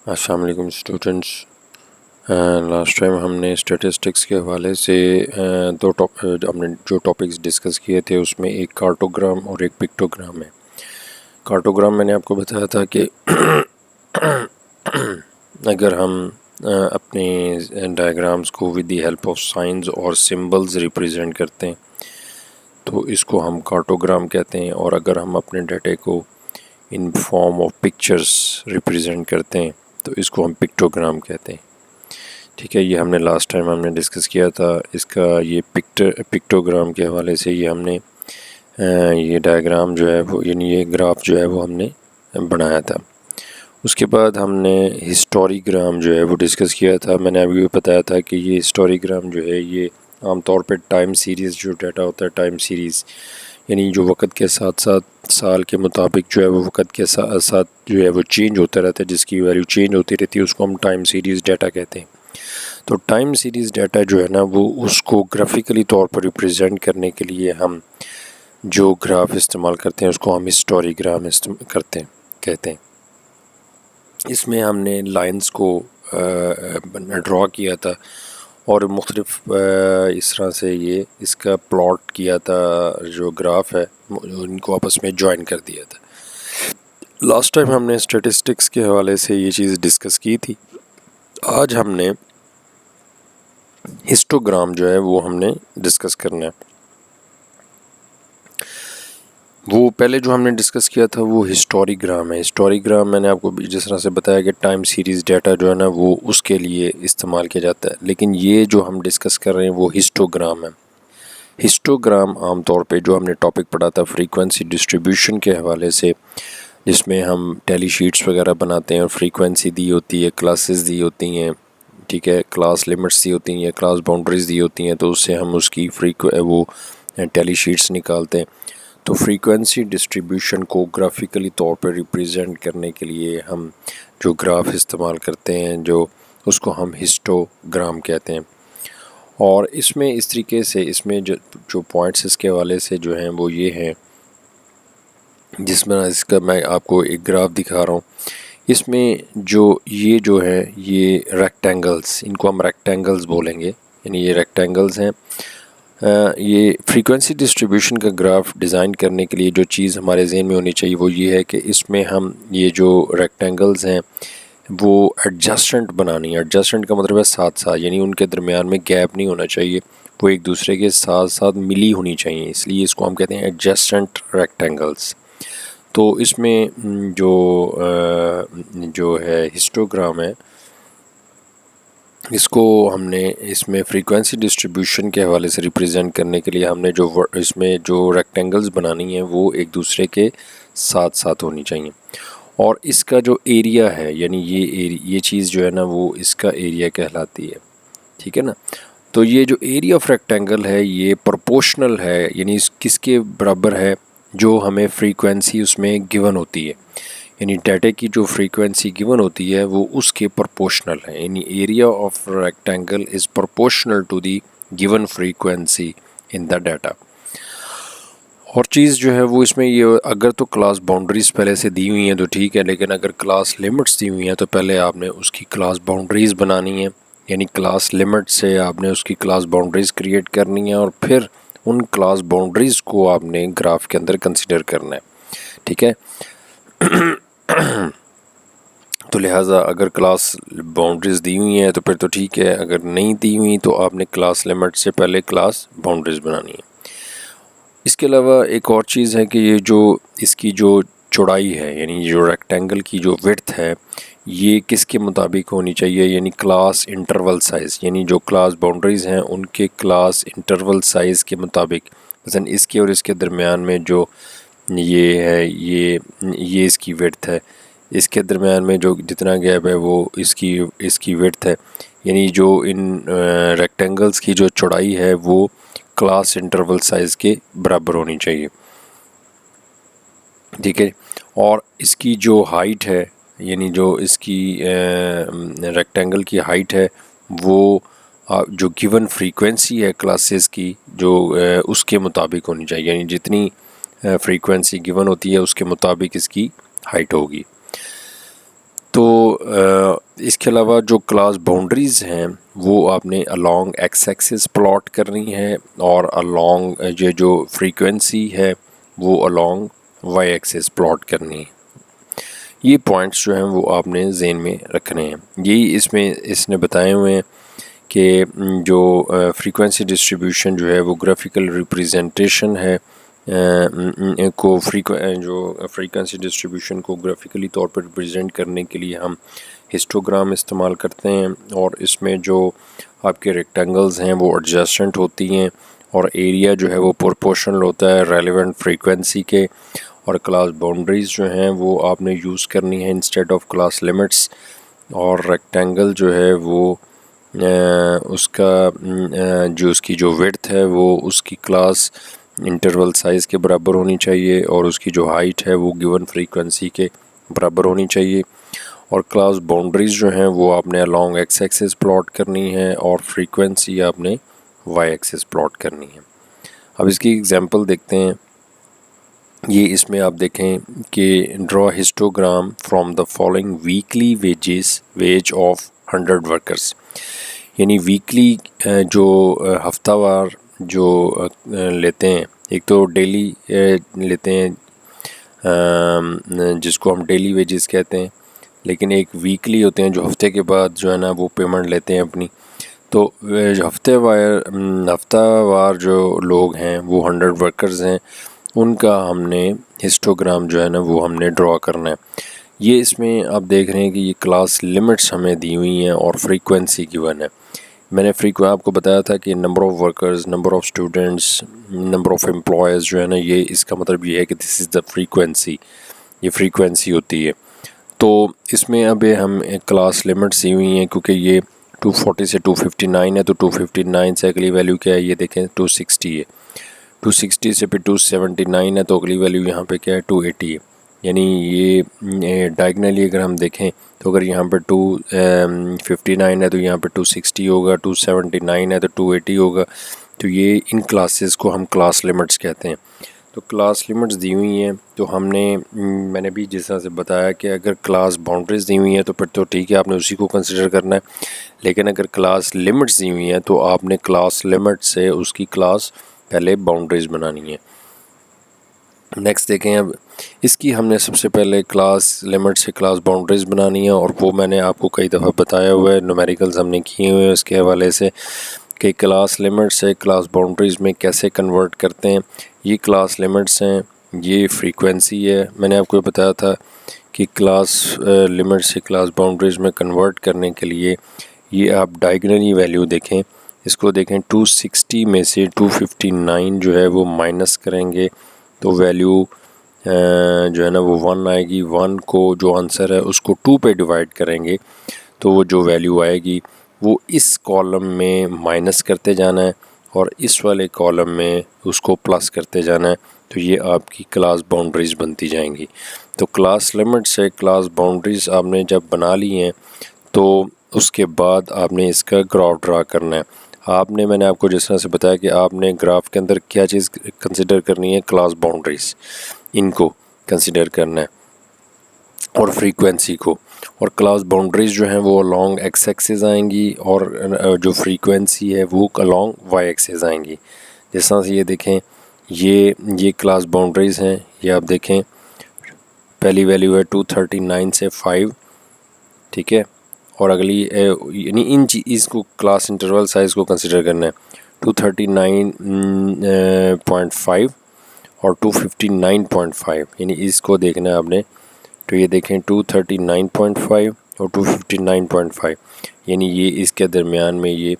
अस्सलाम वालेकुम students. Last time हमने स्टैटिस्टिक्स के हवाले से हमने जो टॉपिक्स डिस्कस किए थे उसमें एक कार्टोग्राम और एक पिक्टोग्राम है। कार्टोग्राम मैंने आपको बताया था कि अगर हम अपने डायग्राम्स को with the help of science और सिंबल्स रिप्रेजेंट करते हैं तो इसको हम कार्टोग्राम कहते हैं, और अगर हम अपने डाटे को in form of pictures represent करते हैं तो इसको हम पिक्टोग्राम कहते हैं। ठीक है, ये हमने लास्ट टाइम डिस्कस किया था। इसका ये पिक्टोग्राम के हवाले से ये हमने ये डायग्राम जो है वो यानी ये ग्राफ जो है वो हमने बनाया था। उसके बाद हमने हिस्टोरीग्राम जो है वो डिस्कस किया था। मैंने अभी भी बताया था कि ये हिस्टोरीग्राम जो है ये आमतौर पर टाइम सीरीज़ जो डाटा होता है, टाइम सीरीज़ यानी जो वक़्त के साथ साथ साल के मुताबिक जो है वो वक़्त के साथ साथ जो है वो चेंज होता रहता है, जिसकी वैल्यू चेंज होती रहती है, उसको हम टाइम सीरीज़ डाटा कहते हैं। तो टाइम सीरीज़ डाटा जो है ना वो उसको ग्राफिकली तौर पर रिप्रेजेंट करने के लिए हम जो ग्राफ इस्तेमाल करते हैं उसको हम हिस्टोरीग्राम कहते हैं। इसमें हमने लाइंस को ड्रॉ किया था और मुख्तलिफ इस तरह से ये इसका प्लॉट किया था, जो ग्राफ है उनको आपस में जॉइन कर दिया था। लास्ट टाइम हमने स्टैटिस्टिक्स के हवाले से ये चीज़ डिस्कस की थी। आज हमने हिस्टोग्राम जो है वो हमने डिस्कस करना है। वो पहले जो हमने डिस्कस किया था वो हिस्टोरीग्राम है। हिस्टोरीग्राम मैंने आपको जिस तरह से बताया कि टाइम सीरीज़ डाटा जो है ना वो उसके लिए इस्तेमाल किया जाता है, लेकिन ये जो हम डिस्कस कर रहे हैं वो हिस्टोग्राम है। हिस्टोग्राम आमतौर पे जो हमने टॉपिक पढ़ा था फ्रीक्वेंसी डिस्ट्रीब्यूशन के हवाले से, जिसमें हम टैली शीट्स वगैरह बनाते हैं और फ्रीक्वेंसी दी होती है, क्लासेस दी होती हैं, ठीक है, क्लास लिमिट्स दी होती हैं, क्लास बाउंड्रीज दी होती हैं, तो उससे हम उसकी वो टैली शीट्स निकालते हैं। तो फ्रीक्वेंसी डिस्ट्रीब्यूशन को ग्राफिकली तौर पर रिप्रेजेंट करने के लिए हम जो ग्राफ इस्तेमाल करते हैं जो उसको हम हिस्टोग्राम कहते हैं। और इसमें इस तरीके से इसमें जो पॉइंट्स इसके हवाले से जो हैं वो ये हैं, जिसमें इसका मैं आपको एक ग्राफ दिखा रहा हूँ। इसमें जो है ये रेक्टेंगल्स, इनको हम रेक्टेंगल्स बोलेंगे, यानी ये रेक्टेंगल्स हैं। ये फ्रीक्वेंसी डिस्ट्रीब्यूशन का ग्राफ डिज़ाइन करने के लिए जो चीज़ हमारे जहन में होनी चाहिए वो ये है कि इसमें हम ये जो रेक्टेंगल्स हैं वो एडजस्टेंट बनानी है। एडजस्टेंट का मतलब है साथ साथ, यानी उनके दरमियान में गैप नहीं होना चाहिए, वो एक दूसरे के साथ साथ मिली होनी चाहिए, इसलिए इसको हम कहते हैं एडजस्टेंट रेक्टेंगल्स। तो इसमें जो है हिस्टोग्राम है, इसको हमने इसमें फ्रीक्वेंसी डिस्ट्रीब्यूशन के हवाले से रिप्रेजेंट करने के लिए हमने इसमें जो रेक्टेंगल्स बनानी है वो एक दूसरे के साथ साथ होनी चाहिए। और इसका जो एरिया है, यानी ये चीज़ जो है ना वो इसका एरिया कहलाती है, ठीक है ना। तो ये जो एरिया ऑफ रेक्टेंगल है ये प्रोपोर्शनल है, यानी किसके बराबर है, जो हमें फ्रीक्वेंसी उसमें गिवन होती है, यानी डाटे की जो फ्रीक्वेंसी गिवन होती है वो उसके प्रोपोर्शनल है, यानी area of rectangle is proportional to the given frequency in the data. और चीज़ जो है वो इसमें ये, अगर तो क्लास बाउंड्रीज़ पहले से दी हुई हैं तो ठीक है, लेकिन अगर क्लास लिमिट्स दी हुई हैं तो पहले आपने उसकी क्लास बाउंड्रीज़ बनानी है, यानी क्लास लिमिट से आपने उसकी क्लास बाउंड्रीज़ क्रिएट करनी है और फिर उन क्लास बाउंड्रीज़ को आपने ग्राफ के अंदर कंसिडर करना है, ठीक है। तो लिहाजा अगर क्लास बाउंड्रीज़ दी हुई हैं तो फिर तो ठीक है, अगर नहीं दी हुई तो आपने क्लास लिमिट से पहले क्लास बाउंड्रीज़ बनानी है। इसके अलावा एक और चीज़ है कि ये जो इसकी जो चौड़ाई है, यानी जो रेक्टेंगल की जो विड्थ है, ये किसके मुताबिक होनी चाहिए, यानी क्लास इंटरवल साइज़, यानी जो क्लास बाउंड्रीज़ हैं उनके क्लास इंटरवल साइज़ के मुताबिक। मसलन इसके और इसके दरमियान में जो ये है ये इसकी विड्थ है, इसके दरमियान में जो जितना गैप है वो इसकी विड्थ है, यानी जो इन रेक्टेंगल्स की जो चौड़ाई है वो क्लास इंटरवल साइज़ के बराबर होनी चाहिए, ठीक है। और इसकी जो हाइट है, यानी जो इसकी रेक्टेंगल की हाइट है वो जो गिवन फ्रीक्वेंसी है क्लासेस की जो उसके मुताबिक होनी चाहिए, यानी जितनी फ्रीक्वेंसी गिवन होती है उसके मुताबिक इसकी हाइट होगी। तो इसके अलावा जो क्लास बाउंड्रीज़ हैं वो आपने अलोंग एक्स एक्सिस प्लॉट करनी है और अलोंग ये जो फ्रीक्वेंसी है वो अलोंग वाई एक्सिस प्लॉट करनी है। ये पॉइंट्स जो हैं वो आपने ज़हन में रखने हैं। यही इसमें इसने बताए हुए हैं कि जो फ्रीक्वेंसी डिस्ट्रीब्यूशन जो है वो ग्राफिकल रिप्रेजेंटेशन है जो फ्रीक्वेंसी डिस्ट्रीब्यूशन को ग्राफिकली तौर पर रिप्रेजेंट करने के लिए हम हिस्टोग्राम इस्तेमाल करते हैं और इसमें जो आपके रेक्टेंगल्स हैं वो एडजस्टेंट होती हैं और एरिया जो है वो प्रोपोर्शनल होता है रेलेवेंट फ्रीक्वेंसी के। और क्लास बाउंड्रीज़ जो हैं वो आपने यूज़ करनी है इंस्टेड ऑफ क्लास लिमिट्स। और रेक्टेंगल जो है वो उसका जो उसकी जो विड्थ है वो उसकी क्लास इंटरवल साइज़ के बराबर होनी चाहिए और उसकी जो हाइट है वो गिवन फ्रीक्वेंसी के बराबर होनी चाहिए। और क्लास बाउंड्रीज़ जो हैं वो आपने अलोंग एक्स एक्सिस प्लॉट करनी है और फ्रीक्वेंसी आपने वाई एक्सिस प्लॉट करनी है। अब इसकी एग्जांपल देखते हैं। ये इसमें आप देखें कि draw histogram from the following weekly ways of 100 workers, यानी वीकली जो हफ्तावार जो लेते हैं, एक तो डेली लेते हैं जिसको हम डेली वेजेस कहते हैं, लेकिन एक वीकली होते हैं जो हफ्ते के बाद जो है ना वो पेमेंट लेते हैं अपनी। तो हफ्तावार जो लोग हैं वो 100 वर्कर्स हैं, उनका हमने हिस्टोग्राम जो है ना वो हमने ड्रॉ करना है। ये इसमें आप देख रहे हैं कि ये क्लास लिमिट्स हमें दी हुई हैं और फ्रीक्वेंसी गिवन है। मैंने आपको बताया था कि number of workers, number of students, number of employees जो है ना, ये इसका मतलब ये है कि दिस इज़ द फ्रीक्वेंसी, ये फ्रीक्वेंसी होती है। तो इसमें अब हम क्लास लिमिट्स दी हुई हैं क्योंकि ये 240 से 259 है, तो 259 से अगली वैल्यू क्या है ये देखें 260 है, 260 से फिर 279 है, तो अगली वैल्यू यहाँ पे क्या है 280 है। यानी ये डायगनली अगर हम देखें तो अगर यहाँ पर 259 है तो यहाँ पर 260 होगा, 279 है तो 280 होगा। तो ये इन क्लासेस को हम क्लास लिमिट्स कहते हैं। तो क्लास लिमिट्स दी हुई हैं तो मैंने भी जिस तरह से बताया कि अगर क्लास बाउंड्रीज़ दी हुई हैं तो फिर तो ठीक है, आपने उसी को कंसिडर करना है। लेकिन अगर क्लास लिमिट्स दी हुई हैं तो आपने क्लास लिमिट से उसकी क्लास पहले बाउंड्रीज़ बनानी है। नेक्स्ट देखें, अब इसकी हमने सबसे पहले क्लास लिमिट से क्लास बाउंड्रीज़ बनानी है और वो मैंने आपको कई दफ़ा बताया हुआ है, न्यूमेरिकल्स हमने किए हुए हैं उसके हवाले से कि क्लास लिमिट से क्लास बाउंड्रीज़ में कैसे कन्वर्ट करते हैं। ये क्लास लिमिट्स हैं, ये फ्रीक्वेंसी है। मैंने आपको बताया था कि क्लास लिमिट से क्लास बाउंड्रीज़ में कन्वर्ट करने के लिए ये आप डायगनली वैल्यू देखें, इसको देखें 260 में से 259 जो है वो माइनस करेंगे तो वैल्यू जो है ना वो 1 आएगी। 1 को जो आंसर है उसको 2 पे डिवाइड करेंगे तो वो जो वैल्यू आएगी वो इस कॉलम में माइनस करते जाना है और इस वाले कॉलम में उसको प्लस करते जाना है। तो ये आपकी क्लास बाउंड्रीज़ बनती जाएंगी। तो क्लास लिमिट से क्लास बाउंड्रीज़ आपने जब बना ली हैं तो उसके बाद आपने इसका ग्राफ ड्रा करना है। मैंने आपको जिस तरह से बताया कि आपने ग्राफ के अंदर क्या चीज़ कंसिडर करनी है, क्लास बाउंड्रीज़, इनको कंसिडर करना है और फ्रीक्वेंसी को। और क्लास बाउंड्रीज़ जो हैं वो अलोंग एक्स एक्सिस आएंगी और जो फ्रीक्वेंसी है वो अलोंग वाई एक्सिस आएंगी। जिस तरह से ये देखें, ये क्लास बाउंड्रीज़ हैं, ये आप देखें पहली वैल्यू है 239 से 5, ठीक है। और अगली यानी इन इसको क्लास इंटरवल साइज़ को कंसिडर करना है 239.5 और 259.5, यानी इसको देखना है आपने। तो ये देखें 239.5 और 259.5, यानी ये इसके दरमियान में ये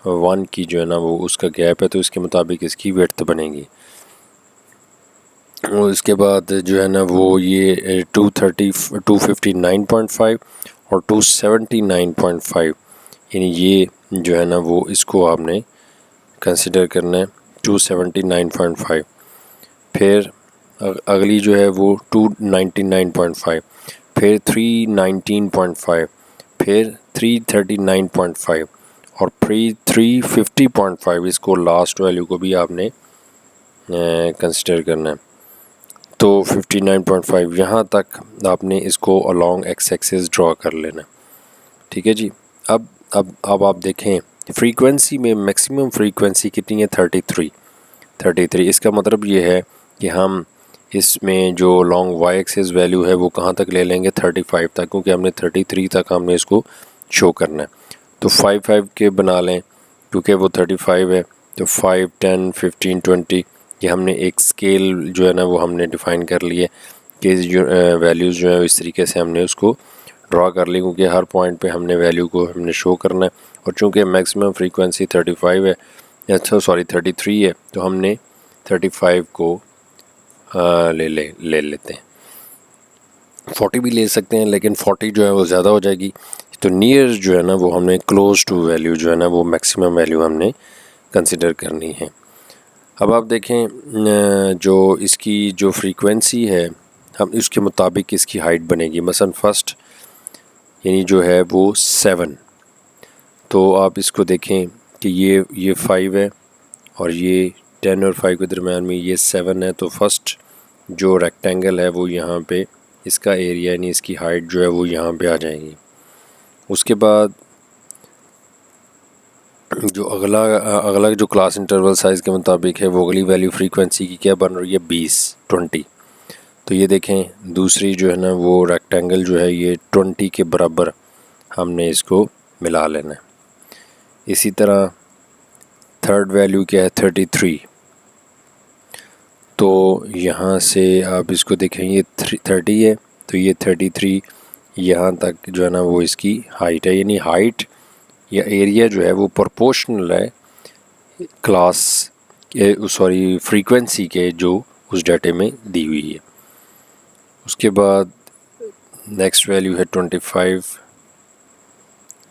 1 की जो है ना वो उसका गैप है, तो इसके मुताबिक इसकी विड्थ बनेगी। और इसके बाद जो है ना वो ये 259.5 और 279.5, यानी ये जो है ना वो इसको आपने कंसिडर करना है 279.5। फिर अगली जो है वो 299.5, फिर 319.5, फिर 339.5 और फिर 350.5, इसको लास्ट वैल्यू को भी आपने कंसिडर करना है। तो 59.5 यहाँ तक आपने इसको अलोंग एक्स एक्सिस ड्रॉ कर लेना, ठीक है जी। अब आप देखें फ्रीक्वेंसी में मैक्सिमम फ्रीक्वेंसी कितनी है, 33। इसका मतलब ये है कि हम इसमें जो लॉन्ग वाई एक्सिस वैल्यू है वो कहाँ तक ले लेंगे, 35 तक, क्योंकि हमने 33 तक हमने इसको शो करना है। तो 5 के बना लें क्योंकि वो 35 है, तो 5, 10, 15, 20 ये हमने एक स्केल जो है ना वो हमने डिफ़ाइन कर लिए कि जो वैल्यूज़ जो है इस तरीके से हमने उसको ड्रा कर ली, क्योंकि हर पॉइंट पे हमने वैल्यू को हमने शो करना है। और चूँकि मैक्सिमम फ्रीक्वेंसी 35 है, अच्छा सॉरी 33 है, तो हमने 35 को ले लेते हैं। 40 भी ले सकते हैं, लेकिन 40 जो है वो ज़्यादा हो जाएगी। तो नियर जो है ना वो हमने क्लोज टू वैल्यू जो है ना वो मैक्सिमम वैल्यू हमने कंसिडर करनी है। अब आप देखें जो इसकी जो फ्रीक्वेंसी है हम इसके मुताबिक इसकी हाइट बनेगी। मसलन फर्स्ट यानी जो है वो 7, तो आप इसको देखें कि ये 5 है और ये 10 और 5 के दरम्यान में ये 7 है। तो फर्स्ट जो रेक्टेंगल है वो यहाँ पे इसका एरिया यानी इसकी हाइट जो है वो यहाँ पे आ जाएगी। उसके बाद जो अगला जो क्लास इंटरवल साइज़ के मुताबिक है वो अगली वैल्यू फ्रीक्वेंसी की क्या बन रही है, 20। तो ये देखें दूसरी जो है ना वो रेक्टेंगल जो है ये 20 के बराबर हमने इसको मिला लेना है। इसी तरह थर्ड वैल्यू क्या है, 33। तो यहाँ से आप इसको देखें ये 30 है, तो ये 33 यहाँ तक जो है ना वो इसकी हाइट है, यानी हाइट या एरिया जो है वो प्रोपोर्शनल है क्लास सॉरी फ्रीक्वेंसी के जो उस डाटे में दी हुई है। उसके बाद नेक्स्ट वैल्यू है 25।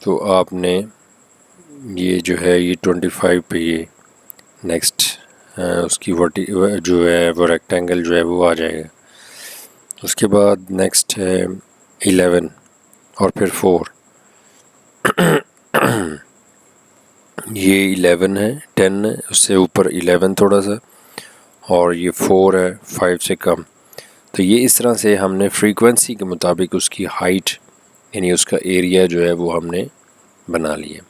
तो आपने ये जो है ये 25 पे ये नेक्स्ट उसकी वर्टी जो है वो रेक्टेंगल जो है वो आ जाएगा। उसके बाद नेक्स्ट है 11 और फिर 4। ये 11 है, 10 है, उससे ऊपर 11 थोड़ा सा, और ये 4 है 5 से कम। तो ये इस तरह से हमने फ्रीक्वेंसी के मुताबिक उसकी हाइट यानी उसका एरिया जो है वो हमने बना लिया,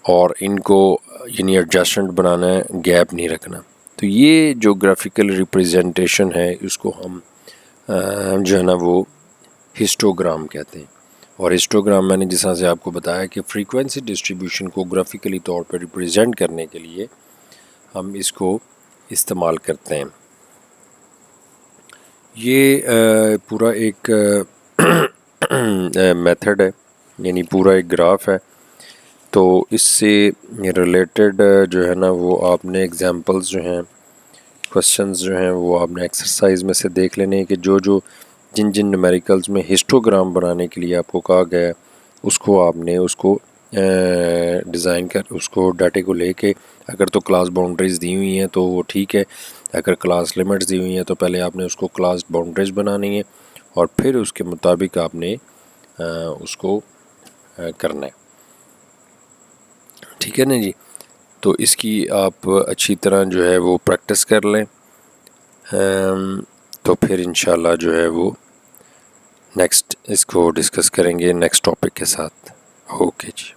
और इनको यानी एडजस्टमेंट बनाना है, गैप नहीं रखना। तो ये जो ग्राफिकल रिप्रेजेंटेशन है उसको हम जो है ना वो हिस्टोग्राम कहते हैं। और हिस्टोग्राम मैंने जिस तरह से आपको बताया कि फ्रीक्वेंसी डिस्ट्रीब्यूशन को ग्राफिकली तौर पर रिप्रेजेंट करने के लिए हम इसको इस्तेमाल करते हैं। ये पूरा एक मेथड है, यानी पूरा एक ग्राफ है। तो इससे रिलेटेड जो है ना वो आपने एग्जांपल्स जो हैं, क्वेश्चंस जो हैं वो आपने एक्सरसाइज में से देख लेने हैं कि जिन न्यूमेरिकल्स में हिस्टोग्राम बनाने के लिए आपको कहा गया है उसको आपने उसको डिज़ाइन कर उसको डाटे को लेके, अगर तो क्लास बाउंड्रीज़ दी हुई हैं तो वो ठीक है, अगर क्लास लिमिट्स दी हुई हैं तो पहले आपने उसको क्लास बाउंड्रीज़ बनानी है और फिर उसके मुताबिक आपने उसको करना है। ठीक है ना जी। तो इसकी आप अच्छी तरह जो है वो प्रैक्टिस कर लें, तो फिर इंशाल्लाह जो है वो नेक्स्ट इसको डिस्कस करेंगे नेक्स्ट टॉपिक के साथ। ओके जी।